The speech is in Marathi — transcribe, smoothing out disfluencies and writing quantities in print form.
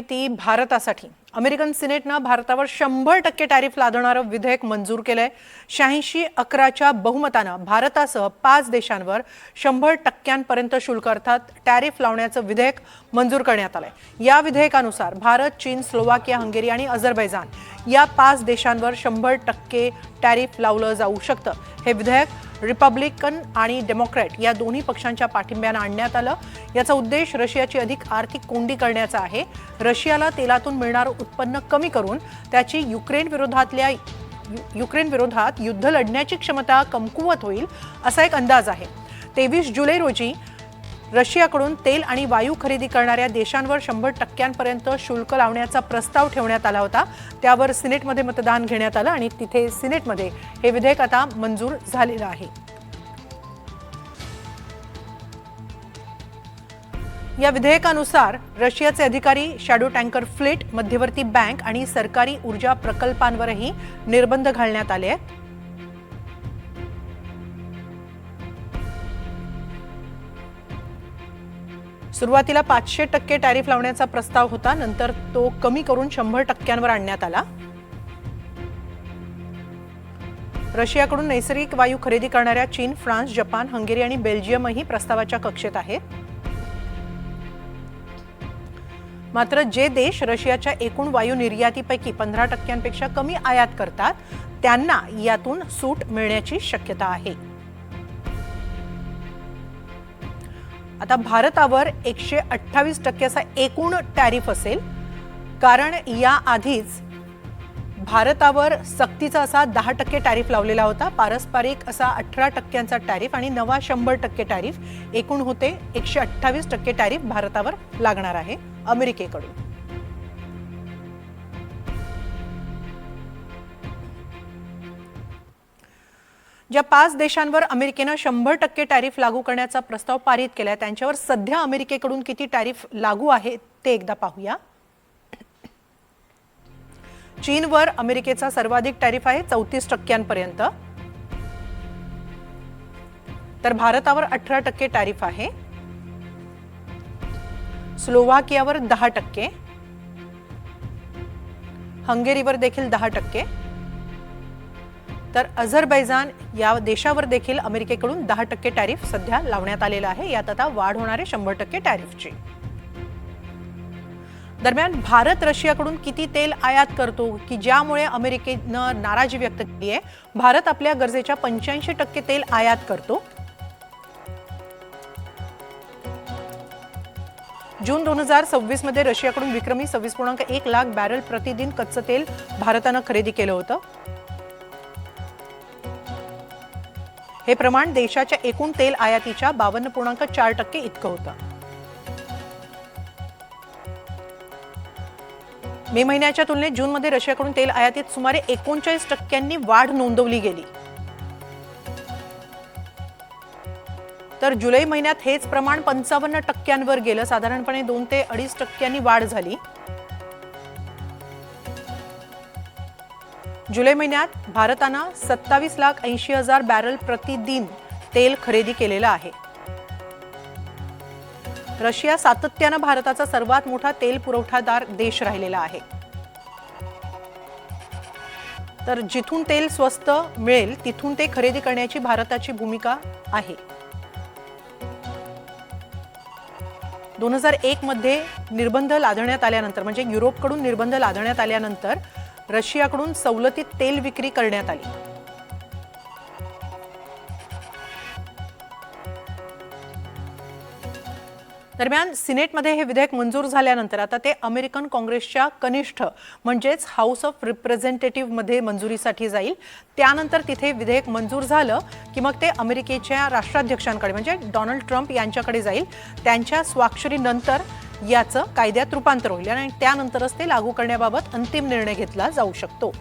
ती भारतासाठी अमेरिकन सिनेटनं भारतावर 100% टॅरिफ लादणारं विधेयक मंजूर केलंय। 86-11च्या बहुमतानं भारतासह 5 देशांवर 100%पर्यंत शुल्क अर्थात टॅरिफ लावण्याचं विधेयक मंजूर करण्यात आलंय। या विधेयकानुसार भारत, चीन, स्लोवाकिया, हंगेरी आणि अझरबैजान या 5 देशांवर 100% टॅरिफ लावलं जाऊ शकतं। हे विधेयक रिपब्लिकन आणि डेमोक्रॅट या दोन्ही पक्षांच्या पाठिंब्याने आणण्यात आलं। याचा उद्देश रशियाची अधिक आर्थिक कोंडी करण्याचा आहे। रशियाला तेलातून मिळणारं उत्पन्न कमी करून त्याची युक्रेन विरोधात युद्ध लढण्याची क्षमता कमकुवत होईल असा एक अंदाज आहे। 23 जुलै रोजी रशियाकडून तेल आणि वायू खरेदी करणाऱ्या देशांवर 100%पर्यंत शुल्क लावण्याचा प्रस्ताव ठेवण्यात आला होता। त्यावर सिनेटमध्ये मतदान घेण्यात आलं आणि तिथे सिनेटमध्ये हे विधेयक आता मंजूर झालेलं आहे। या विधेयकानुसार रशियाचे अधिकारी शॅडो टँकर फ्लीट, मध्यवर्ती बँक आणि सरकारी ऊर्जा प्रकल्पांवरही निर्बंध घालण्यात आले आहेत। सुरुवातीला 500% टॅरिफ लावण्याचा प्रस्ताव होता, नंतर तो कमी करून 100%वर आणण्यात आला। रशियाकडून नैसर्गिक वायू खरेदी करणाऱ्या चीन, फ्रान्स, जपान, हंगेरी आणि बेल्जियमही प्रस्तावाच्या कक्षेत आहेत। मात्र जे देश रशियाच्या एकूण वायू निर्यातीपैकी 15%पेक्षा कमी आयात करतात त्यांना यातून सूट मिळण्याची शक्यता आहे। आता भारतावर 128% असा एकूण टॅरिफ असेल, कारण या आधीच भारतावर सक्तीचा असा 10% टॅरिफ लावलेला होता। पारस्परिक असा 18%चा टॅरिफ आणि नवा 100% टॅरिफ एकूण होते 128% टॅरिफ भारतावर लागणार आहे अमेरिकेकडून। ज्या 5 देशांवर अमेरिकेनं 100% टॅरिफ लागू करण्याचा प्रस्ताव पारित केलाय त्यांच्यावर सध्या अमेरिकेकडून किती टॅरिफ लागू आहे ते एकदा पाहूया। चीनवर अमेरिकेचा सर्वाधिक टॅरिफ आहे 34%पर्यंत, तर भारतावर 18% टॅरिफ आहे। स्लोवाकियावर 10%, हंगेरीवर देखील 10%, तर अझरबैजान या देशावर देखील अमेरिकेकडून 10% टॅरिफ सध्या लावण्यात आलेला आहे। यात आता वाढ होणार आहे 100% टॅरिफची। दरम्यान भारत रशियाकडून किती तेल आयात करतो की ज्यामुळे अमेरिकेनं नाराजी व्यक्त केली आहे। भारत आपल्या गरजेच्या 85% तेल आयात करतो। जून 2026 मध्ये रशियाकडून विक्रमी 26.1 लाख बॅरल प्रतिदिन कच्चं तेल भारतानं खरेदी केलं होतं। हे प्रमाण देशाच्या एकूण तेल आयातीच्या 52.4% इतकं होतं। मे महिन्याच्या तुलनेत जूनमध्ये रशियाकडून तेल आयातीत सुमारे 39% वाढ नोंदवली गेली, तर जुलै महिन्यात हेच प्रमाण 55%वर गेलं। साधारणपणे 2 ते 2.5% वाढ झाली। जुलै महिन्यात भारतानं 27,80,000 बॅरल प्रतिदिन तेल खरेदी केलेलं आहे। रशिया सातत्यानं भारताचा सर्वात मोठा तेल पुरवठादार देश राहिलेला आहे, तर जिथून तेल स्वस्त मिळेल तिथून ते खरेदी करण्याची भारताची भूमिका आहे। 2001 मध्ये निर्बंध लादण्यात आल्यानंतर म्हणजे युरोपकडून निर्बंध लादण्यात आल्यानंतर रशियाकडून सवलतीत तेल विक्री करण्यात आली। दरम्यान सिनेटमध्ये हे विधेयक मंजूर झाल्यानंतर आता ते अमेरिकन काँग्रेसच्या कनिष्ठ म्हणजेच हाऊस ऑफ रिप्रेझेंटेटिव्ह मध्ये मंजुरीसाठी जाईल। त्यानंतर तिथे विधेयक मंजूर झालं की मग ते अमेरिकेच्या राष्ट्राध्यक्षांकडे म्हणजे डोनाल्ड ट्रम्प यांच्याकडे जाईल। त्यांच्या स्वाक्षरीनंतर याचं कायद्यात रूपांतर होईल आणि त्यानंतरच ते लागू करण्याबाबत अंतिम निर्णय घेतला जाऊ शकतो।